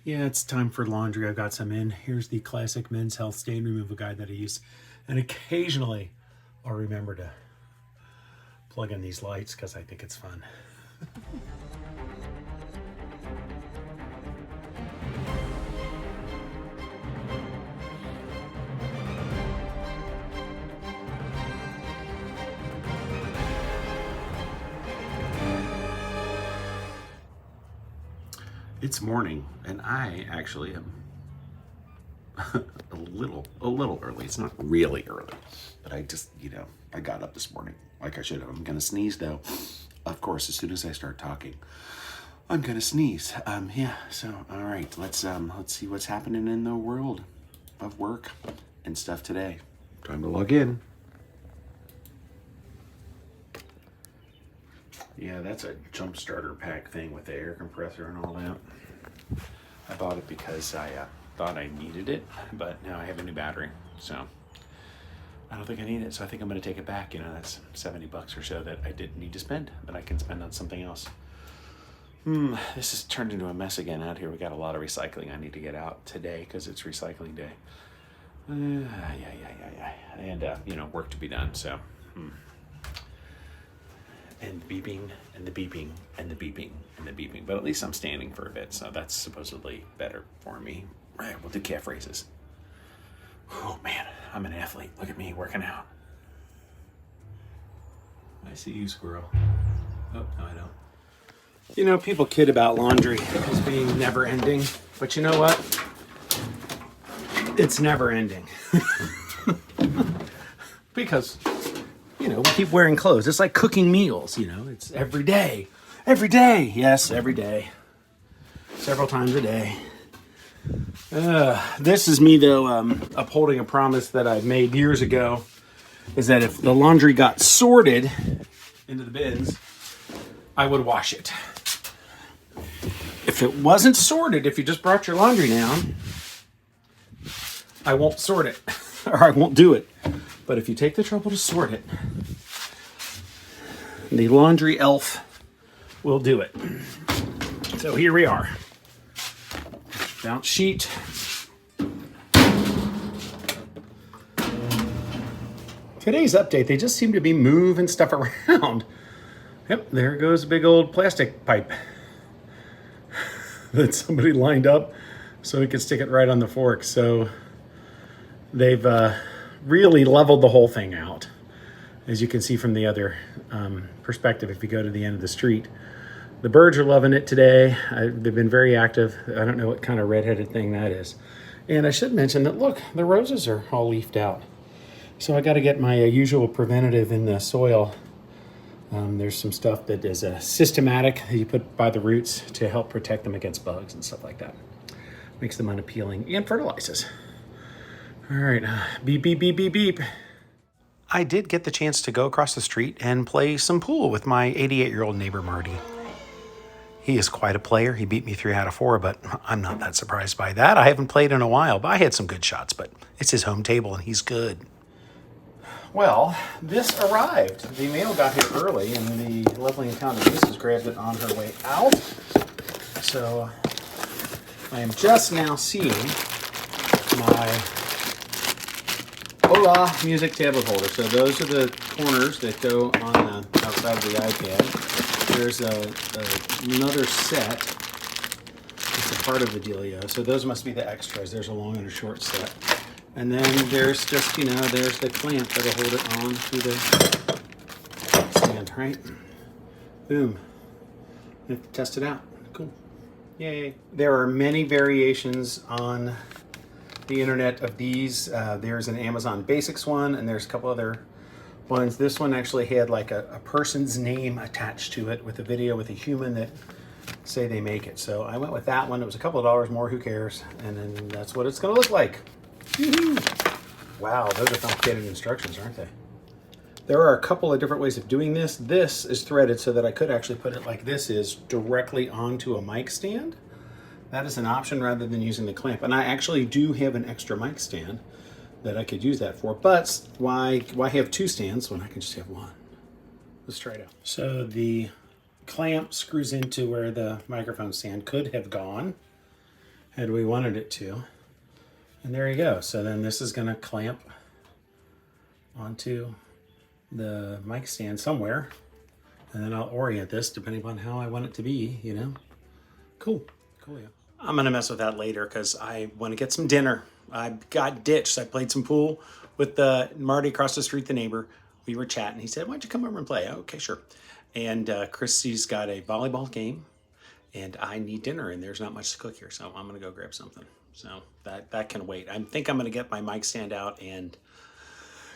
Yeah, it's time for laundry. I've got some in. Here's the classic men's health stain removal guide that I use. And occasionally I'll remember to plug in these lights because I think it's fun. It's morning, and I actually am a little early. It's not really early, but I just, I got up this morning like I should have. I'm gonna sneeze though. Of course, as soon as I start talking, I'm gonna sneeze. Yeah. So, all right, let's see what's happening in the world of work and stuff today. Time to log in. Yeah, that's a jump starter pack thing with the air compressor and all that. I bought it because I thought I needed it, but now I have a new battery, so I don't think I need it. So I think I'm going to take it back. That's $70 or so that I didn't need to spend, that I can spend on something else. This has turned into a mess again out here. We got a lot of recycling I need to get out today because it's recycling day. And work to be done. So. And the beeping, and the beeping, and the beeping, and the beeping. But at least I'm standing for a bit, so that's supposedly better for me. Right, we'll do calf raises. Oh man, I'm an athlete. Look at me working out. I see you, squirrel. Oh, no, I don't. People kid about laundry as being never ending, but you know what? It's never ending. Because we keep wearing clothes. It's like cooking meals, it's every day. Every day. Yes, every day. Several times a day. This is me, though, upholding a promise that I made years ago, is that if the laundry got sorted into the bins, I would wash it. If it wasn't sorted, if you just brought your laundry down, I won't sort it, or I won't do it. But if you take the trouble to sort it, the laundry elf will do it. So here we are. Bounce sheet. Today's update, they just seem to be moving stuff around. Yep, there goes a big old plastic pipe that somebody lined up so we could stick it right on the fork. So they've really leveled the whole thing out, as you can see from the other perspective. If you go to the end of the street, the birds are loving it today. They've been very active. I don't know what kind of redheaded thing that is. And I should mention that, look, the roses are all leafed out. So I got to get my usual preventative in the soil. There's some stuff that is systematic that you put by the roots to help protect them against bugs and stuff like that. Makes them unappealing and fertilizes. All right, beep, beep, beep, beep, beep. I did get the chance to go across the street and play some pool with my 88-year-old neighbor, Marty. He is quite a player. He beat me 3 out of 4, but I'm not that surprised by that. I haven't played in a while, but I had some good shots, but it's his home table and he's good. Well, this arrived. The mail got here early, and the lovely and talented Mrs. grabbed it on her way out. So I am just now seeing my Hola music tablet holder. So those are the corners that go on the outside of the iPad. There's another set. It's a part of the dealio. So those must be the extras. There's a long and a short set. And then there's just, there's the clamp that'll hold it on to the stand, right? Boom. You have to test it out. Cool. Yay. There are many variations on the internet of these. There's an Amazon Basics one, and there's a couple other ones. This one actually had like a person's name attached to it with a video with a human that say they make it. So I went with that one. It was a couple of dollars more, who cares? And then that's what it's gonna look like. Wow, those are complicated instructions, aren't they? There are a couple of different ways of doing this. This is threaded so that I could actually put it like this is, directly onto a mic stand. That is an option rather than using the clamp. And I actually do have an extra mic stand that I could use that for. But why have 2 stands when I can just have 1? Let's try it out. So the clamp screws into where the microphone stand could have gone. had we wanted it to. And there you go. So then this is going to clamp onto the mic stand somewhere. And then I'll orient this depending upon how I want it to be, you know. Cool. Cool, yeah. I'm going to mess with that later because I want to get some dinner. I got ditched. I played some pool with Marty across the street, the neighbor. We were chatting. He said, why don't you come over and play? Okay, sure. And Chrissy's got a volleyball game. And I need dinner, and there's not much to cook here, so I'm going to go grab something. So that can wait. I think I'm going to get my mic stand out, and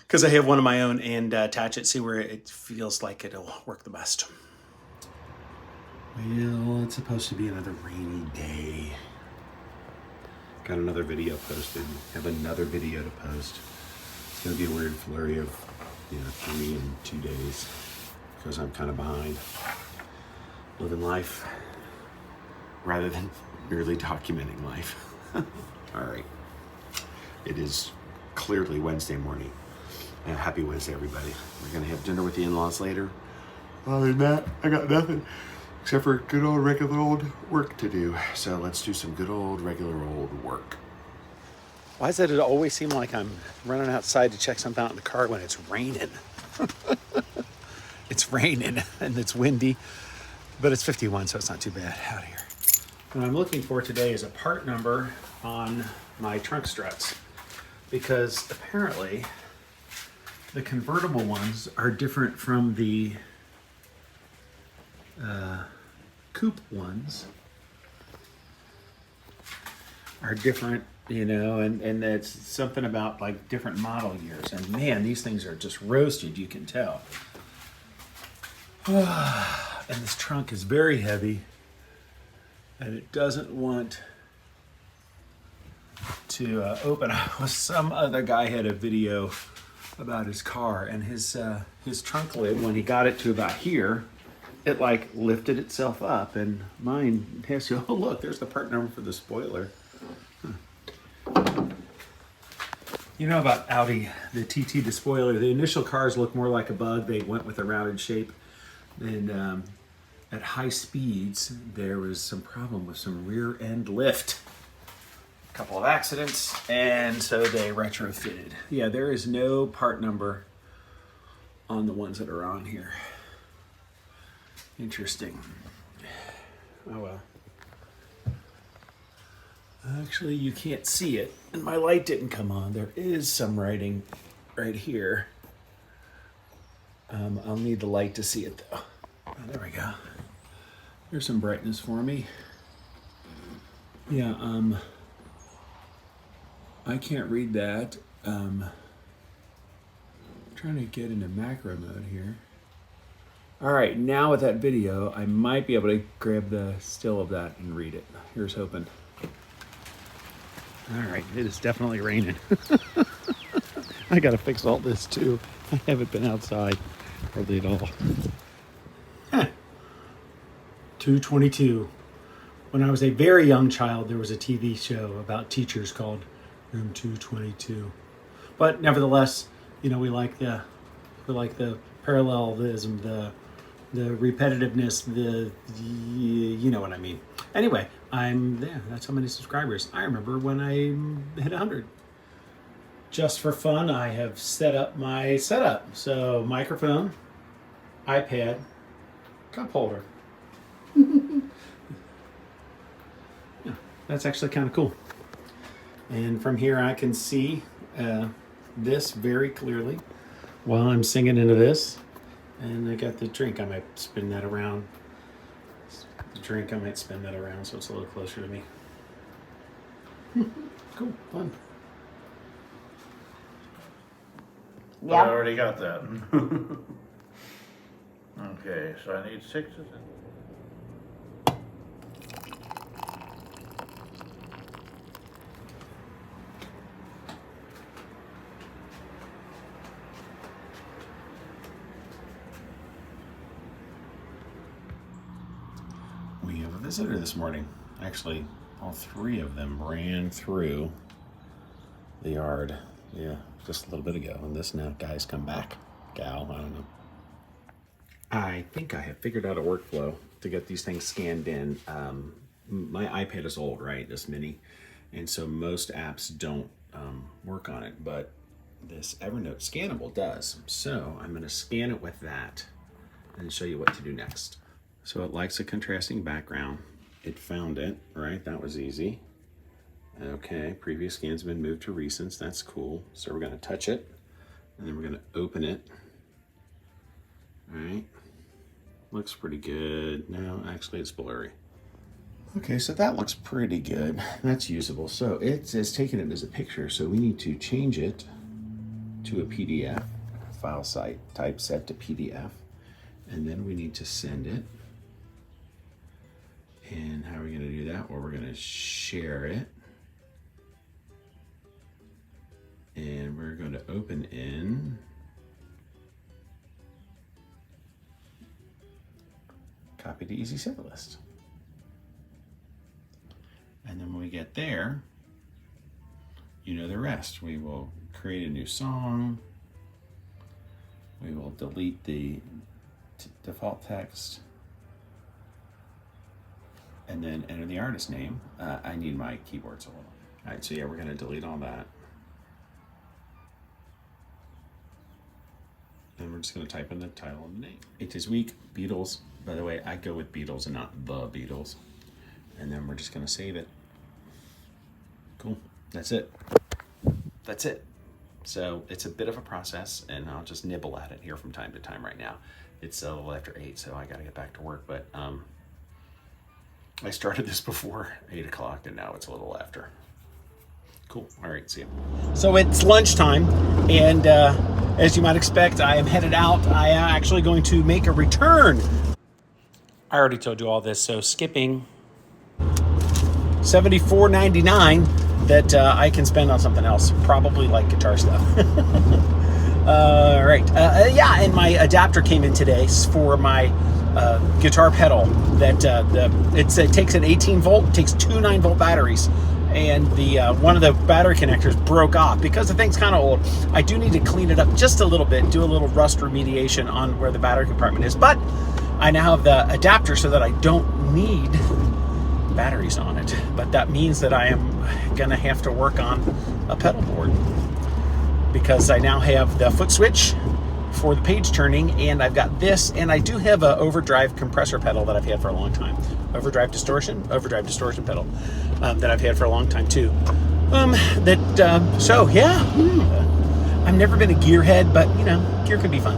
because I have one of my own, and attach it, see where it feels like it'll work the best. Well, it's supposed to be another rainy day. Got another video posted. Have another video to post. It's going to be a weird flurry of 3 and 2 days because I'm kind of behind. Living life rather than merely documenting life. All right. It is clearly Wednesday morning. And happy Wednesday, everybody. We're going to have dinner with the in-laws later. Other than that, I got nothing except for good old regular old work to do. So let's do some good old regular old work. Why does it always seem like I'm running outside to check something out in the car when it's raining? It's raining and it's windy, but it's 51, so it's not too bad out here. What I'm looking for today is a part number on my trunk struts, because apparently the convertible ones are different from the coupe ones. Are different, and it's something about like different model years. And man, these things are just roasted, you can tell. And this trunk is very heavy, and it doesn't want to open. Some other guy had a video about his car, and his trunk lid, when he got it to about here, it like lifted itself up, and mine has to, oh look, there's the part number for the spoiler. You know about Audi, the TT, the spoiler, the initial cars look more like a bug. They went with a rounded shape. And at high speeds, there was some problem with some rear end lift. A couple of accidents, and so they retrofitted. Yeah, there is no part number on the ones that are on here. Interesting. Oh well. Actually, you can't see it, and my light didn't come on. There is some writing right here. I'll need the light to see it though. Oh, there we go. There's some brightness for me. Yeah, I can't read that. Trying to get into macro mode here. All right, now with that video, I might be able to grab the still of that and read it. Here's hoping. All right, it is definitely raining. I gotta fix all this too. I haven't been outside hardly at all. 2:22. When I was a very young child, there was a TV show about teachers called Room 222. But nevertheless, we like the parallelism, the repetitiveness, you know what I mean. Anyway, I'm there. That's how many subscribers. I remember when I hit 100. Just for fun, I have set up my setup. So microphone, iPad, cup holder. Yeah, that's actually kind of cool. And from here I can see this very clearly while I'm singing into this. And I got the drink. I might spin that around. The drink, I might spin that around so it's a little closer to me. Cool, fun. Yeah. I already got that. Okay, so I need 6 of them. We have a visitor this morning. Actually, all 3 of them ran through the yard. Yeah, just a little bit ago. And this now guy's come back. Gal, I don't know. I think I have figured out a workflow to get these things scanned in. my iPad is old, right? This mini. And so most apps don't work on it, but this Evernote Scannable does. So I'm going to scan it with that and show you what to do next. So it likes a contrasting background. It found it, right? That was easy. Okay, previous scans have been moved to recents. That's cool. So we're going to touch it, and then we're going to open it. All right. Looks pretty good. No, actually it's blurry. Okay, so that looks pretty good. That's usable. So it says taking it as a picture, so we need to change it to a PDF file type set to PDF, and then we need to send it. And how are we going to do that? Well, we're going to share it, and we're going to open in copy to EasySetlist. And then when we get there, you know the rest. We will create a new song. We will delete the default text. And then enter the artist name. I need my keyboard so hold on. All right, so yeah, we're gonna delete all that. And we're just gonna type in the title and the name. 8 Days a Week, Beatles. By the way, I go with Beatles and not the Beatles. And then we're just gonna save it. Cool, that's it. That's it. So it's a bit of a process, and I'll just nibble at it here from time to time right now. It's a little after 8, so I gotta get back to work, but I started this before 8 o'clock, and now it's a little after. Cool, all right, see you. So it's lunchtime, and as you might expect, I am headed out. I am actually going to make a return. I already told you all this, so skipping $74.99 that I can spend on something else, probably like guitar stuff. Right, yeah, and my adapter came in today for my guitar pedal. That it takes an 18 volt, takes two 9-volt batteries, and the one of the battery connectors broke off because the thing's kind of old. I do need to clean it up just a little bit, do a little rust remediation on where the battery compartment is, but I now have the adapter so that I don't need batteries on it. But that means that I am gonna have to work on a pedal board because I now have the foot switch for the page turning, and I've got this, and I do have a overdrive compressor pedal that I've had for a long time. Overdrive distortion pedal that I've had for a long time too. So yeah, I've never been a gearhead, but you know, gear can be fun.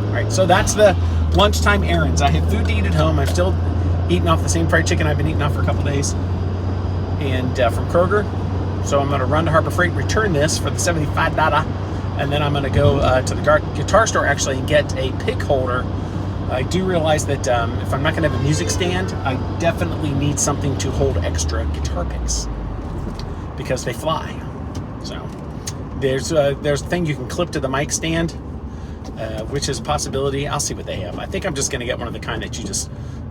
All right, so that's the lunchtime errands. I have food to eat at home. I'm still eating off the same fried chicken I've been eating off for a couple days, and from Kroger. So I'm going to run to Harbor Freight, return this for the $75, and then I'm going to go to the guitar store actually and get a pick holder. I do realize that if I'm not going to have a music stand, I definitely need something to hold extra guitar picks because they fly. So there's a thing you can clip to the mic stand, which is a possibility. I'll see what they have. I think I'm just going to get one of the kind that you just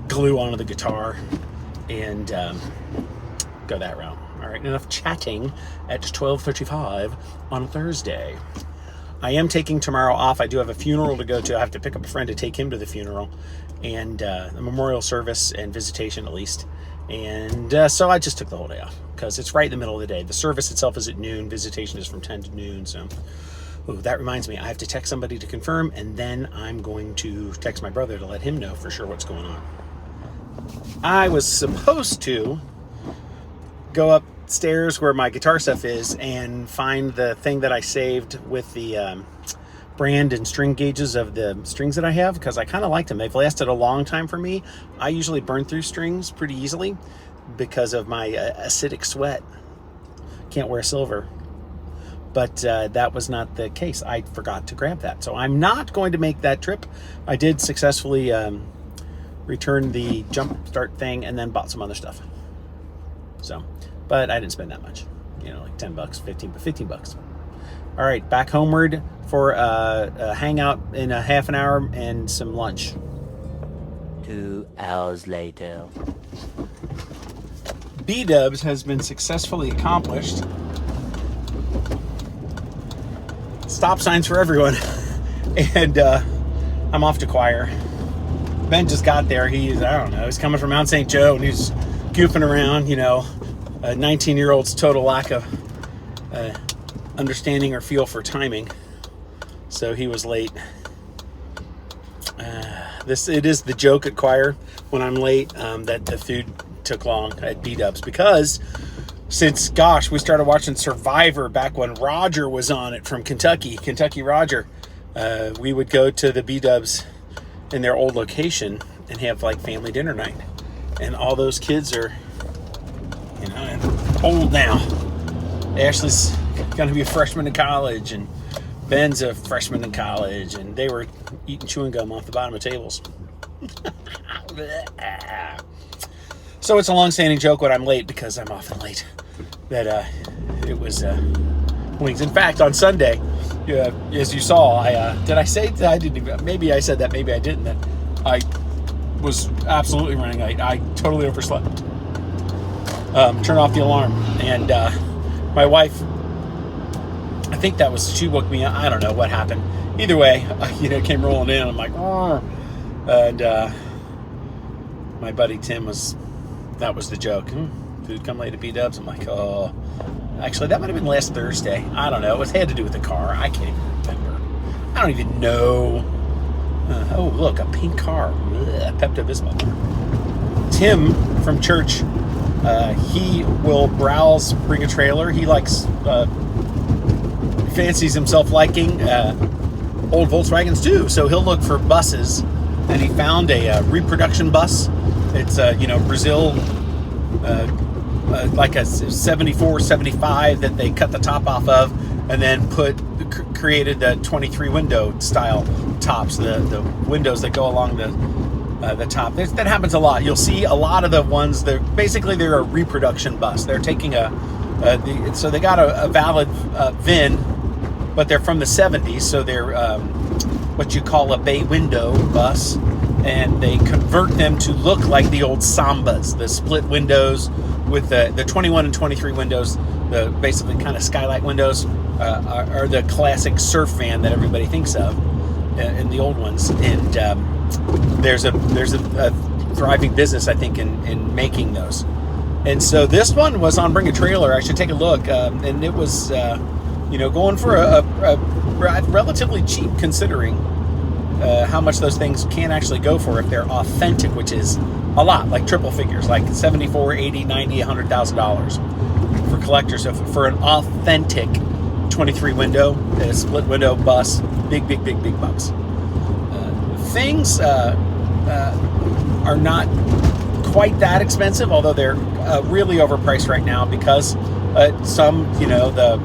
glue onto the guitar and go that route. All right, enough chatting at 12:35 on a Thursday. I am taking tomorrow off. I do have a funeral to go to. I have to pick up a friend to take him to the funeral, and a memorial service and visitation at least. And so I just took the whole day off because it's right in the middle of the day. The service itself is at noon. Visitation is from 10 to noon. So that reminds me, I have to text somebody to confirm, and then I'm going to text my brother to let him know for sure what's going on. I was supposed to go upstairs where my guitar stuff is and find the thing that I saved with the brand and string gauges of the strings that I have, because I kind of like them. They've lasted a long time for me. I usually burn through strings pretty easily because of my acidic sweat. Can't wear silver. But that was not the case. I forgot to grab that. So I'm not going to make that trip. I did successfully return the jump start thing and then bought some other stuff. So, but I didn't spend that much, you know, like $10, 15 bucks. All right, back homeward for a hangout in a half an hour and some lunch. 2 hours later. B-dubs has been successfully accomplished. Stop signs for everyone. And I'm off to choir. Ben just got there. He's coming from Mount St. Joe, and he's goofing around, you know, a 19-year-old's total lack of understanding or feel for timing. So he was late. It is the joke at choir when I'm late, that the food took long at B-Dubs, because since, gosh, we started watching Survivor back when Roger was on it from Kentucky Roger, we would go to the B-Dubs in their old location and have like family dinner night. And all those kids are, you know, old now. Ashley's going to be a freshman in college, and Ben's a freshman in college, and they were eating chewing gum off the bottom of tables. So it's a long-standing joke when I'm late, because I'm often late, that it was wings. In fact, on Sunday, as you saw, did I say that I didn't? Maybe I said that, maybe I didn't. That I was absolutely running late. I totally overslept. Turn off the alarm, and my wife, I think that was, she woke me up. I don't know what happened. Either way, came rolling in. I'm like, oh. And my buddy Tim that was the joke. Food come late at B-Dubs. I'm like, oh. Actually, that might have been last Thursday. I don't know. It had to do with the car. I can't even remember. I don't even know. Oh, look, a pink car. Pepto-Bismol. Tim from church, he will browse, bring a trailer. He likes, fancies himself liking old Volkswagens too. So he'll look for buses, and he found a reproduction bus. It's, Brazil, like a 74, 75 that they cut the top off of, and then created the 23 window style tops, the windows that go along the top. That happens a lot. You'll see a lot of the ones that they're a reproduction bus. They're taking so they got a valid VIN, but they're from the 70s, so they're what you call a bay window bus, and they convert them to look like the old Sambas, the split windows with the 21 and 23 windows, the basically kind of skylight windows, are the classic surf van that everybody thinks of in the old ones. And there's a thriving business, I think, in making those. And so this one was on Bring a Trailer. I should take a look, and it was going for a relatively cheap, considering how much those things can actually go for if they're authentic, which is a lot, like triple figures, like $74, $80, $90, $100,000 for collectors. So for an authentic 23 window, a split window bus, big bucks. Things are not quite that expensive, although they're really overpriced right now, because the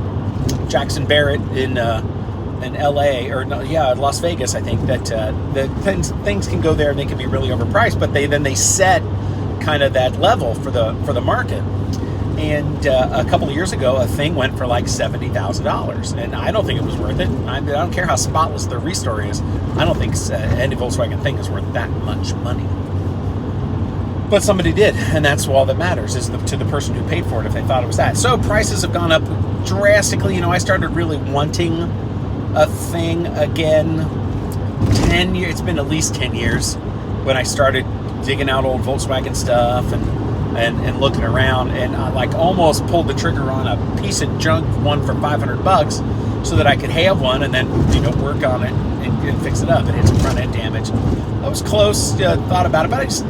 Jackson Barrett in LA, or Las Vegas, I think, that the things can go there and they can be really overpriced, but they set kind of that level for the market. And a couple of years ago, a thing went for like $70,000, and I don't think it was worth it. I don't care how spotless the restore is. I don't think any Volkswagen thing is worth that much money. But somebody did, and that's all that matters, is to the person who paid for it, if they thought it was that. So prices have gone up drastically. I started really wanting a thing again 10 years. It's been at least 10 years when I started digging out old Volkswagen stuff and looking around, and I like almost pulled the trigger on a piece of junk one for $500 so that I could have one and then work on it and fix it up and hit some front end damage. I was close, thought about it, but I just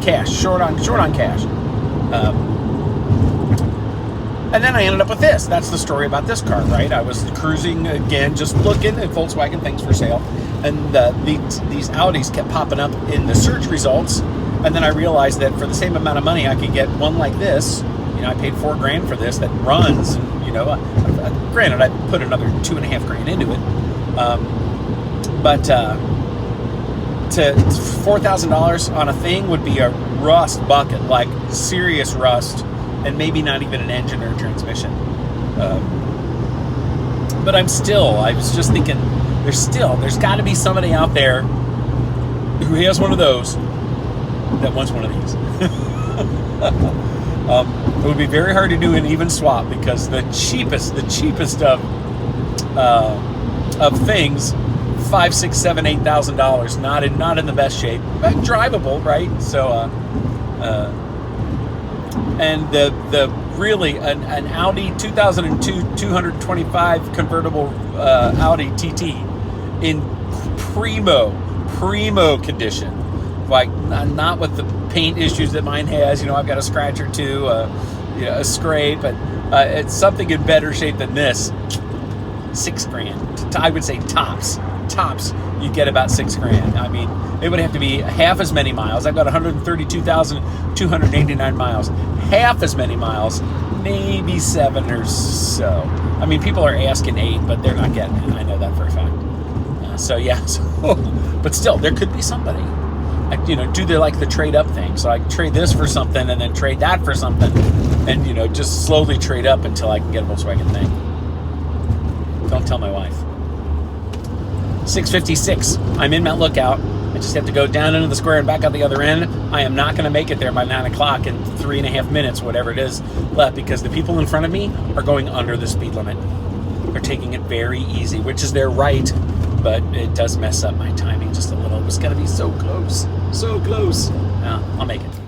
cash, short on cash. And then I ended up with this. That's the story about this car, right? I was cruising again, just looking at Volkswagen things for sale, and these Audis kept popping up in the search results. And then I realized that for the same amount of money, I could get one like this. I paid $4,000 for this that runs. Granted, I put another $2,500 into it, but to $4,000 on a thing would be a rust bucket, like serious rust. And maybe not even an engine or a transmission. But I was just thinking, there's got to be somebody out there who has one of those that wants one of these. It would be very hard to do an even swap, because the cheapest of things, $5,000, $6,000, $7,000, $8,000, not in the best shape, but drivable, right? So and the really an Audi 2002 225 convertible Audi TT in primo condition, like not with the paint issues that mine has. I've got a scratch or two, a scrape, but it's something in better shape than this. $6,000. I would say tops, you get about $6,000. I mean, it would have to be half as many miles. I've got 132,289 miles. Half as many miles, maybe 7 or so. I mean, people are asking 8, but they're not getting it. I know that for a fact. But still, there could be somebody. Do the trade up thing. So I trade this for something, and then trade that for something, and just slowly trade up until I can get a Volkswagen thing. Don't tell my wife. 6:56. I'm in Mount Lookout. I just have to go down into the square and back out the other end. I am not going to make it there by 9 o'clock in 3.5 minutes, whatever it is left, because the people in front of me are going under the speed limit. They're taking it very easy, which is their right, but it does mess up my timing just a little. It was going to be so close. So close. I'll make it.